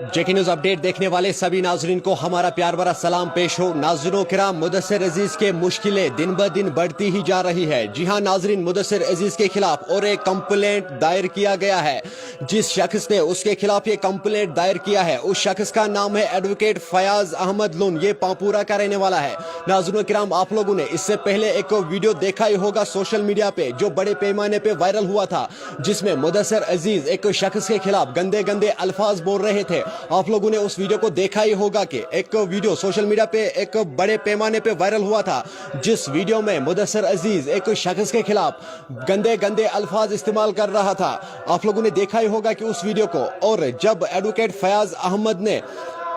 जेके news update देखने वाले सभी नाजरीन को हमारा प्यार भरा सलाम पेश हो। नाजरीनों किराम, मुदस्सिर अजीज के मुश्किलें दिन ब दिन बढ़ती ही जा रही है। जी हां नाजरीन, मुदस्सिर अजीज के खिलाफ और एक कंप्लेंट दायर किया गया है। जिस शख्स ने उसके खिलाफ ये कंप्लेंट दायर किया है उस शख्स का नाम है एडवोकेट फयाज अहमद लून। ये पांपुरा का रहने वाला है। नाजरीनों किराम, आप लोगों ने इससे पहले एक वीडियो देखा ही होगा सोशल मीडिया पे, जो बड़े पैमाने पे वायरल हुआ था, जिसमें मुदस्सिर अजीज एक शख्स के खिलाफ गंदे गंदे अल्फाज बोल रहे थे। आप लोगों ने उस वीडियो को देखा ही होगा कि एक वीडियो सोशल मीडिया पे एक बड़े पैमाने पे वायरल हुआ था, जिस वीडियो में मुदस्सिर अजीज एक शख्स के खिलाफ गंदे गंदे अल्फाज इस्तेमाल कर रहा था। आप लोगों ने देखा ही होगा कि उस वीडियो को। और जब एडवोकेट फयाज अहमद ने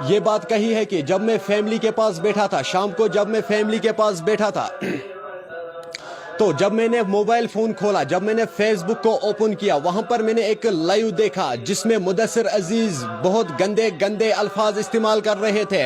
ये बात कही है कि जब मैं फैमिली के पास बैठा था, शाम को जब मैं फैमिली के पास बैठा था, तो जब मैंने मोबाइल फोन खोला, जब मैंने फेसबुक को ओपन किया, वहां पर मैंने एक लाइव देखा जिसमें मुदस्सिर अजीज बहुत गंदे गंदे अल्फाज इस्तेमाल कर रहे थे,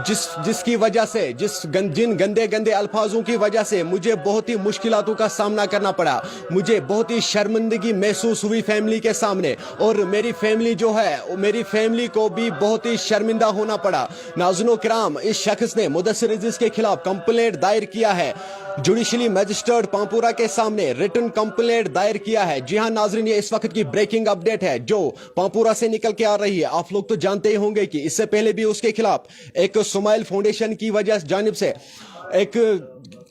जिसकी वजह से जिन गंदे गंदे अल्फाजों की वजह से मुझे बहुत ही मुश्किलातों का सामना करना पड़ा। मुझे बहुत ही शर्मिंदगी महसूस हुई फैमिली के सामने, और मेरी फैमिली जो है, मेरी फैमिली को भी बहुत ही शर्मिंदा होना पड़ा। नाज़रीन किराम, इस शख्स ने मुदस्सिर अजीज के खिलाफ कंप्लेंट दायर किया है। जुडिशली मजिस्ट्रेट पांपुरा के सामने रिटन कंप्लेंट दायर किया है। जी हां नाजरीन, ये इस वक्त की ब्रेकिंग अपडेट है जो पांपुरा से निकल के आ रही है। आप लोग तो जानते ही होंगे कि इससे पहले भी उसके खिलाफ एक स्माइल फाउंडेशन की जानिब से एक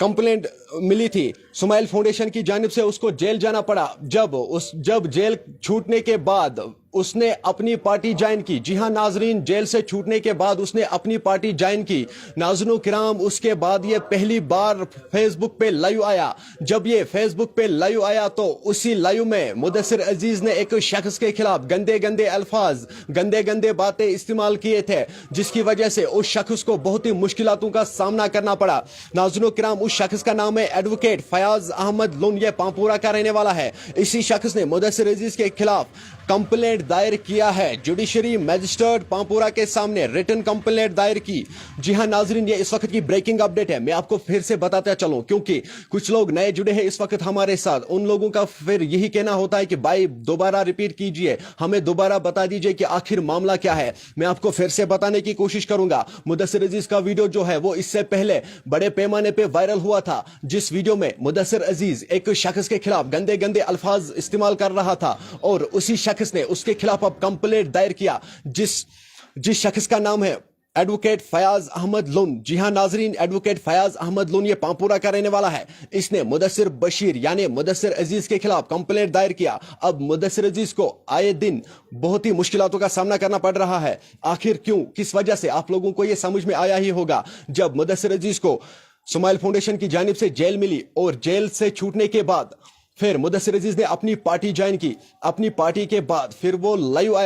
कंप्लेंट मिली थी। स्माइल फाउंडेशन की जानिब से उसको जेल जाना पड़ा। जब जेल छूटने के बाद उसने अपनी पार्टी ज्वाइन की। जी हां नाजरीन, जेल से छूटने के बाद उसने अपनी पार्टी ज्वाइन की। नाज़रीन किराम, उसके बाद ये पहली बार फेसबुक पे लाइव आया। जब ये फेसबुक पे लाइव आया तो उसी लाइव में मुदस्सिर अजीज ने एक शख्स के खिलाफ गंदे गंदे अल्फाज, गंदे गंदे बातें इस्तेमाल किए थे, जिसकी वजह से उस शख्स को बहुत ही मुश्किलातों का सामना करना पड़ा। नाज़रीन किराम, उस शख्स का नाम है एडवोकेट फयाज अहमद लून। ये पांपुरा का रहने वाला है। इसी शख्स ने मुदस्सिर अजीज के खिलाफ कंप्लेंट दायर किया है। जुडिशरी मजिस्ट्रेट पांपुरा के सामने रिटन कंप्लेंट दायर की। जी हां नाजरीन, ये इस वक्त की ब्रेकिंग अपडेट है। मैं आपको फिर से बताता चलूं, क्योंकि कुछ लोग नए जुड़े हैं इस वक्त हमारे साथ। उन लोगों का फिर यही कहना होता है कि भाई दोबारा रिपीट कीजिए, हमें दोबारा बता दीजिए कि आखिर मामला क्या है। मैं आपको फिर से बताने की कोशिश करूंगा। मुदस्सिर अजीज का वीडियो जो है वो इससे पहले बड़े पैमाने पे वायरल हुआ था, जिस वीडियो में मुदस्सिर अजीज एक शख्स के खिलाफ गंदे गंदे अल्फाज इस्तेमाल कर रहा था, और उसी शख्स ने उसके खिलाफ अब कंप्लेंट दायर किया, जिस शख्स का नाम है एडवोकेट फयाज अहमद लून। जी हां नाजरीन, एडवोकेट फयाज अहमद लून ये पांपुरा का रहने वाला है। इसने मुदस्सिर बशीर यानी मुदस्सिर अजीज के खिलाफ कंप्लेंट दायर किया। अब मुदस्सिर अजीज को आए दिन बहुत ही मुश्किलातों का सामना करना पड़ रहा है। आखिर क्यों, किस वजह से, आप लोगों को यह समझ में आया ही होगा। जब मुदस्सिर अजीज को स्माइल फाउंडेशन की जानिब से जेल मिली, और जेल से छूटने के बाद फिर मुदस्सिर अजीज ने अपनी पार्टी ज्वाइन की। अपनी पार्टी के बाद फिर वो लाइव आया।